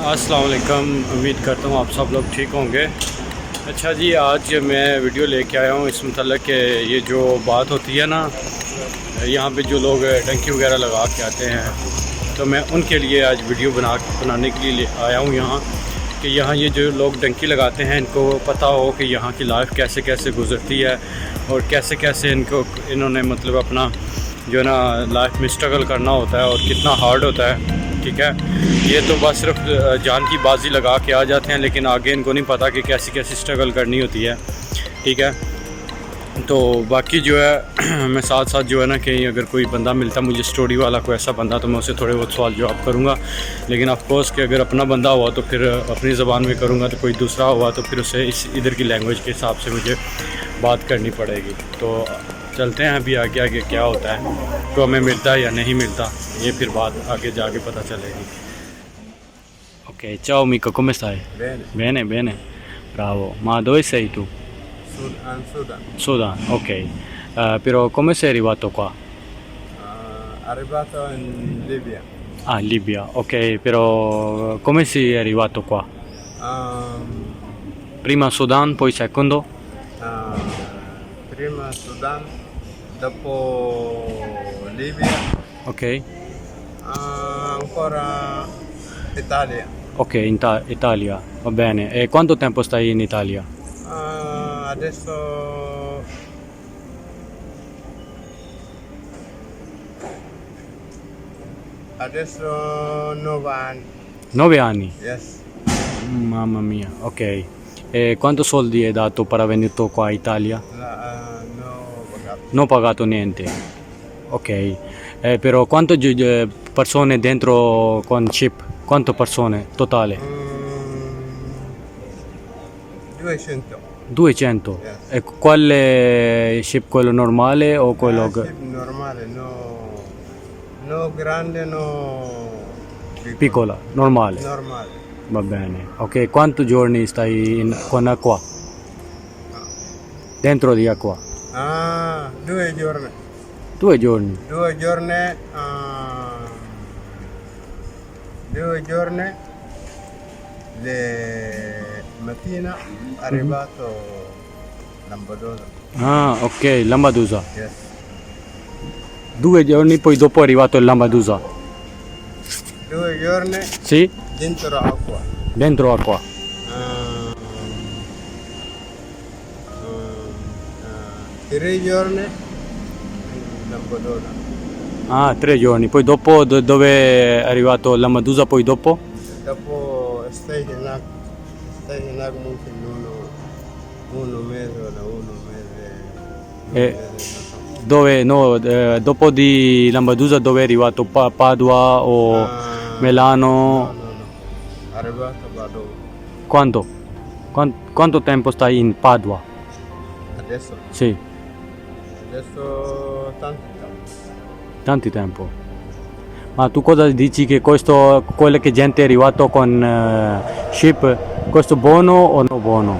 अस्सलाम वालेकुम। उम्मीद करता हूँ आप सब लोग ठीक होंगे। अच्छा जी, आज मैं वीडियो लेके आया हूँ इस मतलब कि ये जो बात होती है ना, यहाँ पे जो लोग टंकी वगैरह लगा के आते हैं, तो मैं उनके लिए आज वीडियो बनाने के लिए आया हूँ यहाँ कि यहाँ ये जो लोग टंकी लगाते हैं इनको पता हो कि यहाँ की लाइफ कैसे कैसे गुजरती है और कैसे कैसे इन्होंने मतलब अपना जो है ना लाइफ में स्ट्रगल करना होता है और कितना हार्ड होता है। ठीक है, ये तो बस सिर्फ जान की बाजी लगा के आ जाते हैं, लेकिन आगे इनको नहीं पता कि कैसी कैसी स्ट्रगल करनी होती है। ठीक है, तो बाकी जो है मैं साथ साथ जो है ना कहीं अगर कोई बंदा मिलता मुझे स्टोरी वाला कोई ऐसा बंदा, तो मैं उसे थोड़े बहुत सवाल जवाब करूँगा। लेकिन ऑफ कोर्स कि अगर अपना बंदा हुआ तो फिर अपनी ज़बान में करूँगा, तो कोई दूसरा हुआ तो फिर उसे इस इधर की लैंग्वेज के हिसाब से मुझे बात करनी पड़ेगी। तो चलते हैं अभी आगे आगे क्या होता है, तो हमें मिलता है या नहीं मिलता, ये फिर बात आगे जाके पता चलेगी। Ok, ciao amico, come stai? Bene, Bene, bene, bravo. Ma dove sei tu? Sudan. Sudan, ok. Però come sei arrivato qua? Arrivato in Libia. Ah, Libia, ok, però come sei arrivato qua? Um, Prima Sudan, poi secondo? Prima Sudan, dopo Libia, Ok, ancora Italia. ok, Italia, va bene. E quanto tempo stai in Italia? Adesso 9 anni. 9 anni? Yes. Mamma mia, ok. E quanto soldi hai dato per venire qua in Italia? No, pagato. Non ho pagato niente. Ok. Però quante persone dentro con chip? Quante persone totale? 200. 200. Yes. E quale chip? Quello normale o quello... Sì, normale, no grande, no Piccola, normale. normale. Va bene. Ok, quanti giorni stai con acqua? Dentro di acqua? 2 giorni. 2 giorni. 2 giorni. 2 giorni. Le mattina arrivato Lampedusa. Ah, ok, Lampedusa. Yes. 2 giorni, poi dopo è arrivato il Lampedusa. 2 giorni Sì? dentro acqua. Dentro acqua. 3 giorni in Lampedusa. Ah, 3 giorni. Poi dopo dove è arrivato Lampedusa, poi dopo? Dopo stai in acqua mungkin uno mese o 1 mese. Non so. Dove, no, dopo di Lampedusa dove è arrivato? Padua o Milano? No. Arrivato vado Quanto? Quanto tempo stai in Padua? adesso. Sì, Adesso tanti tempo. Ma tu cosa dici che questo, quello che gente è arrivato con ship, questo buono o no buono?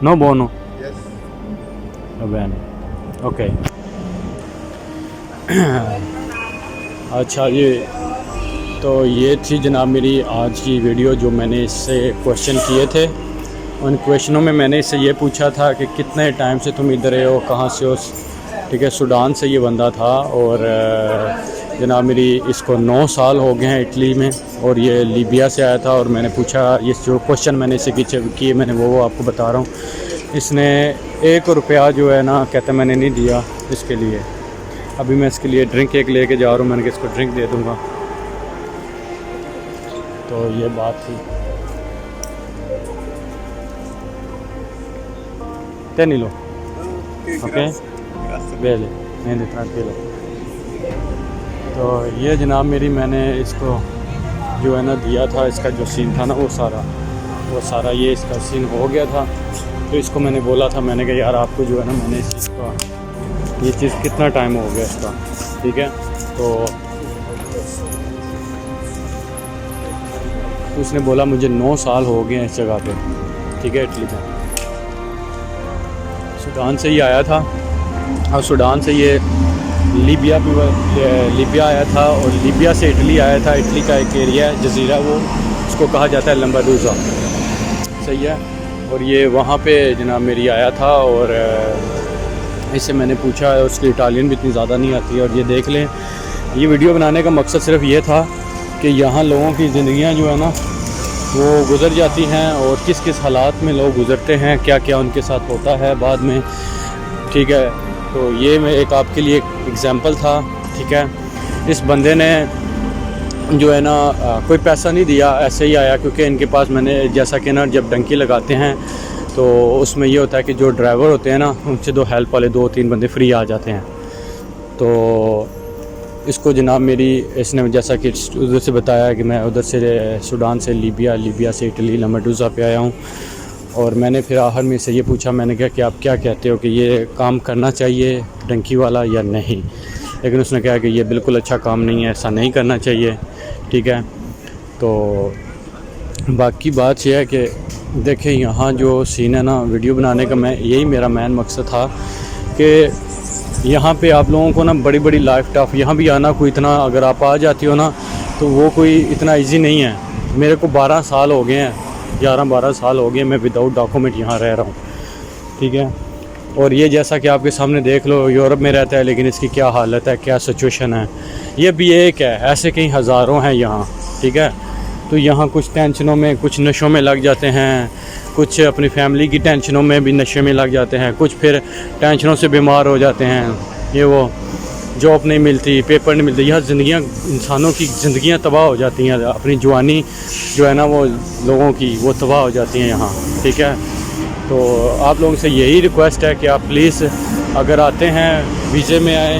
No buono? Yes. Va bene, ok. अच्छा ये तो ये थी जनाब मेरी आज की video, जो मैंने इससे क्वेश्चन किए थे। उन क्वेश्चनों में मैंने इससे ये पूछा था कि कितने टाइम से तुम इधर हो, कहाँ से हो। ठीक है, सूडान से ये बंदा था और जनाब मेरी इसको 9 साल हो गए हैं इटली में, और ये लीबिया से आया था। और मैंने पूछा, ये जो क्वेश्चन मैंने इससे किए मैंने वो आपको बता रहा हूँ। इसने 1 रुपया जो है ना कहता मैंने नहीं दिया इसके लिए। अभी मैं इसके लिए ड्रिंक एक लेके जा रहा हूँ, मैंने कि इसको ड्रिंक दे दूँगा। तो ये बात थी। Tenilo, ok? Bene, नहीं tranquillo। तो ये जनाब मेरी मैंने इसको जो है ना दिया था, इसका जो सीन था ना वो सारा ये इसका सीन हो गया था। तो इसको मैंने बोला था, मैंने कहा यार आपको जो है ना मैंने इस चीज़ का ये चीज़ कितना टाइम हो गया इसका। ठीक है, तो उसने बोला मुझे 9 साल हो गए हैं इस जगह पे। ठीक है, इटली में सूडान से ही आया था और सूडान से ये लीबिया आया था और लीबिया से इटली आया था। इटली का एक एरिया है, जजीरा, वो उसको कहा जाता है लम्बाडूज़ा, सही है। और ये वहाँ पे जनाब मेरी आया था और इससे मैंने पूछा, उसकी इटालियन भी इतनी ज़्यादा नहीं आती है। और ये देख लें, ये वीडियो बनाने का मकसद सिर्फ ये था कि यहाँ लोगों की ज़िंदगियाँ जो है ना वो गुज़र जाती हैं और किस किस हालात में लोग गुज़रते हैं, क्या क्या उनके साथ होता है बाद में, ठीक है। तो ये मैं एक आपके लिए एक एग्ज़ाम्पल था, ठीक है। इस बंदे ने जो है ना कोई पैसा नहीं दिया, ऐसे ही आया, क्योंकि इनके पास मैंने जैसा कि ना जब डंकी लगाते हैं तो उसमें ये होता है कि जो ड्राइवर होते हैं ना उनसे 2 हेल्प वाले 2-3 बंदे फ्री आ जाते हैं। तो इसको जनाब मेरी इसने जैसा कि उधर से बताया कि मैं उधर से सूडान से लीबिया से इटली लम्बाडूज़ा पे आया हूँ। और मैंने फिर आखिर में से ये पूछा, मैंने कहा कि आप क्या कहते हो कि ये काम करना चाहिए डंकी वाला या नहीं। लेकिन उसने कहा कि ये बिल्कुल अच्छा काम नहीं है, ऐसा नहीं करना चाहिए, ठीक है। तो बाकी बात यह है कि देखें यहाँ जो सीन है ना, वीडियो बनाने का मैं यही मेरा मेन मकसद था कि यहाँ पे आप लोगों को ना बड़ी बड़ी लाइफ टफ, यहाँ भी आना कोई इतना, अगर आप आ जाती हो ना तो वो कोई इतना इजी नहीं है। मेरे को 12 साल हो गए हैं, 11-12 साल हो गए मैं विदाउट डॉक्यूमेंट यहाँ रह रहा हूँ, ठीक है। और ये जैसा कि आपके सामने देख लो, यूरोप में रहता है लेकिन इसकी क्या हालत है, क्या सिचुएशन है। ये भी एक है, ऐसे कई हज़ारों हैं यहाँ, ठीक है। तो यहाँ कुछ टेंशनों में, कुछ नशों में लग जाते हैं, कुछ अपनी फैमिली की टेंशनों में भी नशे में लग जाते हैं, कुछ फिर टेंशनों से बीमार हो जाते हैं, ये वो जॉब नहीं मिलती, पेपर नहीं मिलते। यहाँ ज़िंदगियाँ, इंसानों की ज़िंदगियाँ तबाह हो जाती हैं, अपनी जवानी जो है ना वो लोगों की वो तबाह हो जाती हैं यहाँ, ठीक है। तो आप लोगों से यही रिक्वेस्ट है कि आप प्लीज़ अगर आते हैं वीज़े में आए,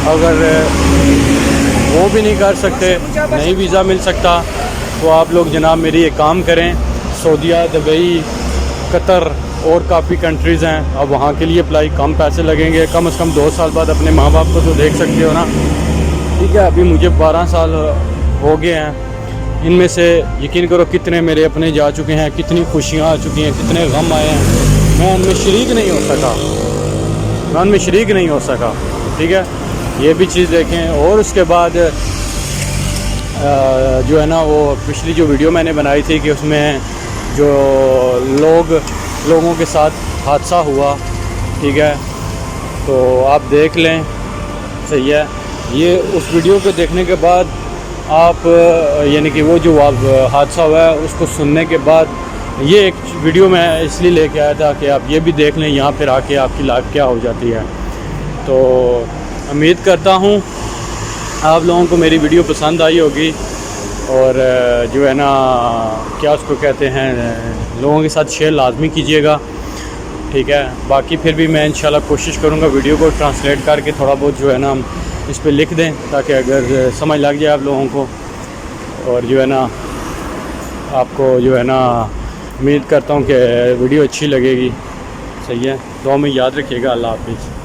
अगर वो भी नहीं कर सकते, नहीं वीज़ा मिल सकता, तो आप लोग जनाब मेरी एक काम करें, सऊदीया, दुबई, कतर और काफ़ी कंट्रीज़ हैं, अब वहाँ के लिए अप्लाई, कम पैसे लगेंगे, कम से कम 2 साल बाद अपने माँ बाप को तो देख सकते हो ना, ठीक है। अभी मुझे 12 साल हो गए हैं, इनमें से यकीन करो कितने मेरे अपने जा चुके हैं, कितनी खुशियाँ आ चुकी हैं, कितने गम आए हैं, मैं उनमें शरीक नहीं हो सका, ठीक है। ये भी चीज़ देखें। और उसके बाद जो है ना वो पिछली जो वीडियो मैंने बनाई थी कि उसमें जो लोगों के साथ हादसा हुआ, ठीक है, तो आप देख लें, सही है। ये उस वीडियो को देखने के बाद आप यानी कि वो जो हादसा हुआ है उसको सुनने के बाद ये एक वीडियो मैं इसलिए लेके आया था कि आप ये भी देख लें यहाँ फिर आके आपकी लाइफ क्या हो जाती है। तो उम्मीद करता हूँ आप लोगों को मेरी वीडियो पसंद आई होगी और जो है ना क्या उसको कहते हैं, लोगों के साथ शेयर लाजमी कीजिएगा, ठीक है। बाकी फिर भी मैं इंशाल्लाह कोशिश करूँगा वीडियो को ट्रांसलेट करके थोड़ा बहुत जो है ना इस पे लिख दें, ताकि अगर समझ लग जाए आप लोगों को। और जो है ना आपको जो है ना उम्मीद करता हूँ कि वीडियो अच्छी लगेगी, सही है। दुआ में याद रखिएगा। अल्लाह हाफिज़।